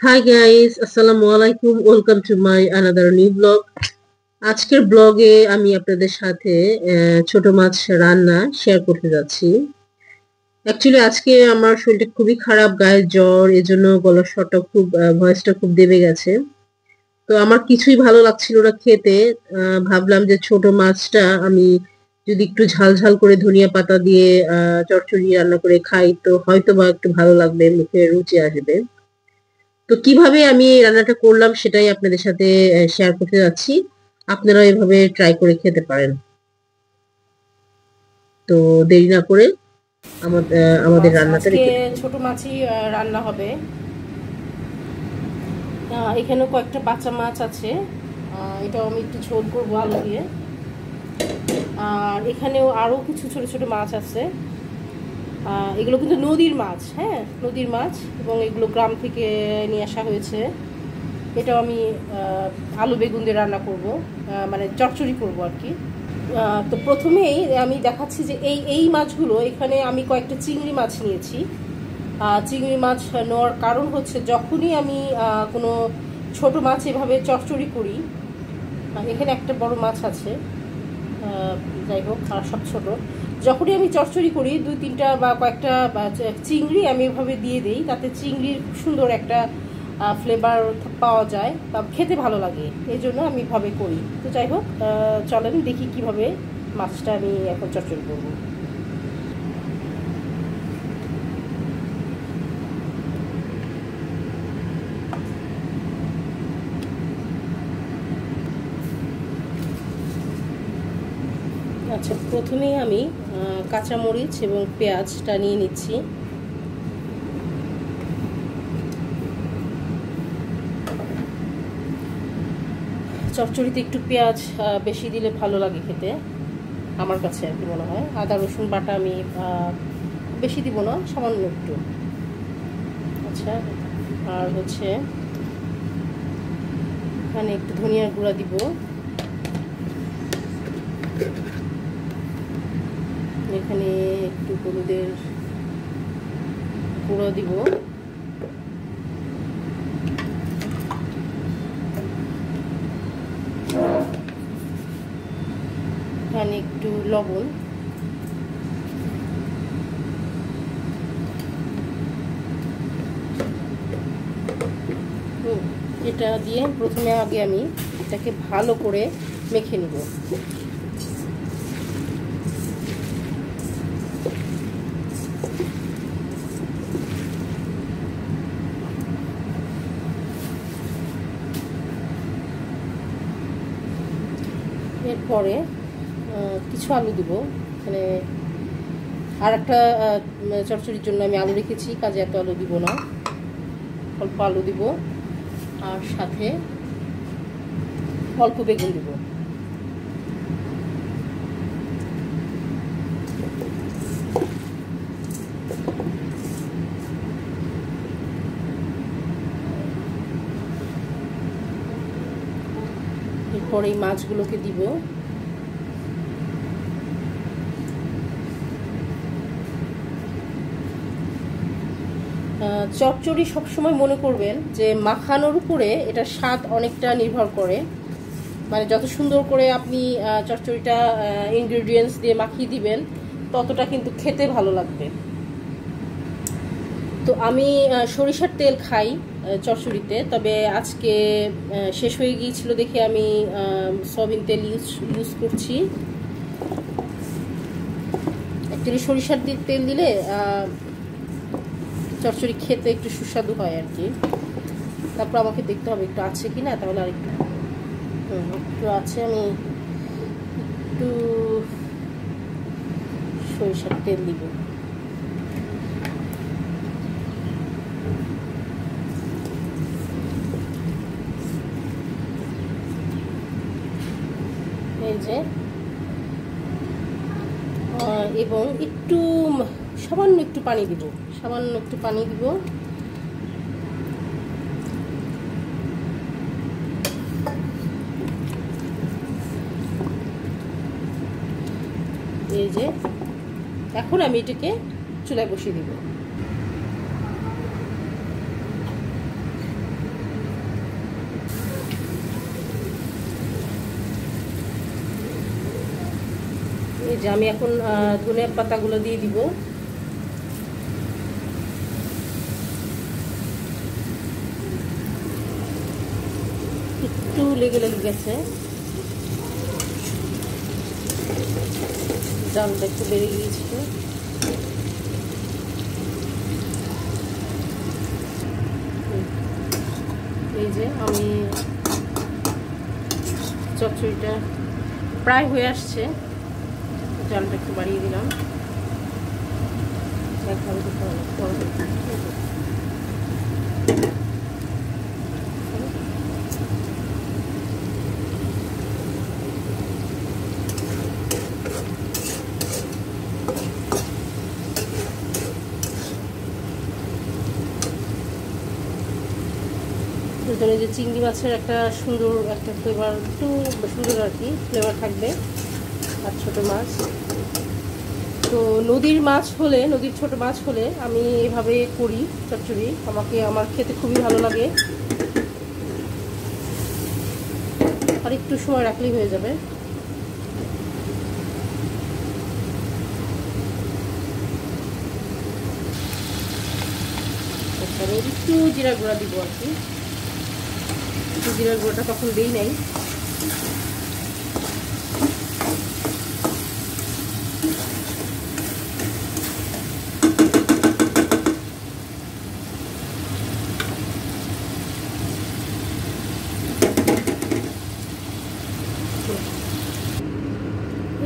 Hi guys, আসসালামু আলাইকুম। Welcome to my another new blog. আজকের ব্লগে আমি আপনাদের সাথে ছোট মাছ রান্না শেয়ার করতে যাচ্ছি। অ্যাকচুয়ালি আজকে আমার শরীরটা খুবই খারাপ, গায়ে জ্বর, এজন্য গলার স্বরটা খুব ভয়েসটা খুব দেবে গেছে। তো আমার কিছুই ভালো লাগছিল না খেতে। ভাবলাম যে ছোট মাছটা আমি যদি একটু ঝাল ঝাল করে ধনিয়া পাতা দিয়ে চচ্চড়ি রান্না করে খাই তো হয়তো বা একটু ভালো লাগবে, মুখে রুচি আসবে। তো কিভাবে আমি এই রান্নাটা করলাম সেটাই আপনাদের সাথে শেয়ার করতে যাচ্ছি। আপনারা এভাবে ট্রাই করে খেতে পারেন। তো দেরি না করে আমাদের মাছ রান্নাটা আজকে দেখে দেখুন। ছোট মাছই রান্না হবে। এখানে কয়েকটা বাচ্চা মাছ আছে, এটাও আমি একটু ঝোল করবো আলু দিয়ে। আর এখানেও আরও কিছু ছোট ছোট মাছ আছে। এগুলো কিন্তু নদীর মাছ, হ্যাঁ, নদীর মাছ, এবং এগুলো গ্রাম থেকে নিয়ে আসা হয়েছে। এটাও আমি আলু বেগুন দিয়ে রান্না করব, মানে চচ্চড়ি করব আর কি। তো প্রথমেই আমি দেখাচ্ছি যে এই এই মাছগুলো, এখানে আমি কয়েকটা চিংড়ি মাছ নিয়েছি। চিংড়ি মাছ নেওয়ার কারণ হচ্ছে যখনই আমি কোনো ছোট মাছ এভাবে চচ্চড়ি করি, এখানে একটা বড় মাছ আছে, যাই হোক, আর সব ছোট, যখনই আমি চচ্চড়ি করি দুই তিনটা বা কয়েকটা চিংড়ি আমি এভাবে দিয়ে দিই, তাতে চিংড়ির খুব সুন্দর একটা ফ্লেভার পাওয়া যায় বা খেতে ভালো লাগে, এই জন্য আমি এভাবে করি। তো যাই হোক, চলেন দেখি কিভাবে মাছটা আমি এখন চচ্চড়ি করবো। আচ্ছা, প্রথমেই আমি কাঁচামরিচ এবং পেঁয়াজটা নিয়ে নিচ্ছি। চচ্চড়িতে একটু পেঁয়াজ বেশি দিলে ভালো লাগে খেতে, আমার কাছে আর কি মনে হয়। আদা রসুন বাটা আমি বেশি দিব না, সামান্য একটু। আচ্ছা, আর হচ্ছে এখানে একটু ধনিয়ার গুঁড়া দিব, এখানে একটু হলুদের গুঁড়ো দিব, এখানে একটু লবণ, এটা দিয়ে প্রথমে আগে আমি এটাকে ভালো করে মেখে নিব। এরপরে কিছু আলু দিব, মানে আর একটা চচ্চড়ির জন্য আমি আলু রেখেছি, কাজে এত আলু দিব না, অল্প আলু দিব, আর সাথে অল্প বেগুন দিব। এরপর এই মাছগুলোকে দিব। চচ্চড়ি সবসময় মনে করবেন যে মাখানোর উপরে এটার স্বাদ অনেকটা নির্ভর করে, মানে যত সুন্দর করে আপনি চচ্চড়িটা ইনগ্রেডিয়েন্টস দিয়ে মাখিয়ে দিবেন ততটা কিন্তু খেতে ভালো লাগবে। তো আমি সরিষার তেল খাই চচ্চড়িতে, তবে আজকে শেষ হয়ে গিয়েছিল দেখে আমি সয়াবিন তেল ইউজ করছি। অ্যাকচুয়ালি সরিষার তেল দিলে চচ্চড়ি খেতে একটু সুস্বাদু হয় আর কি। তারপর আমাকে দেখতে হবে একটু আছে কি না, তাহলে আর একটু একটু আছে, আমি একটু সরিষার তেল দিব। এই যে, এবং একটু সামান্য একটু পানি দিব, সামান্য একটু পানি দিব। এই যে, এখন আমি এটাকে চুলায় বসিয়ে দিব। এই যে আমি এখন ধনিয়া পাতাগুলো দিয়ে দিব। একটু লেগে লেগে গেছে, জালটা একটু বেড়ে গিয়েছিল। এই যে আমি চচ্চড়িটা প্রায় হয়ে আসছে, জালটা একটু বাড়িয়ে দিলাম। ভিতরে যে চিংড়ি মাছের একটা সুন্দর একটা ফ্লেভার, একটু সুন্দর আর কি ফ্লেভার থাকবে। আর ছোটো মাছ তো নদীর মাছ হলে, নদীর ছোট মাছ হলে আমি এভাবে করি চচ্চড়ি, আমার খেতে খুবই ভালো লাগে। আর একটু সময় রাখলেই হয়ে যাবে। একটু জিরা গুঁড়া দিব আর কি, একটু জিরা গুঁড়াটা তখন দিই নাই।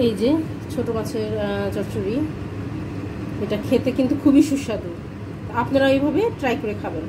এই যে ছোট মাছের চচ্চড়ি, এটা খেতে কিন্তু খুবই সুস্বাদু। আপনারা এইভাবে ট্রাই করে খাবেন।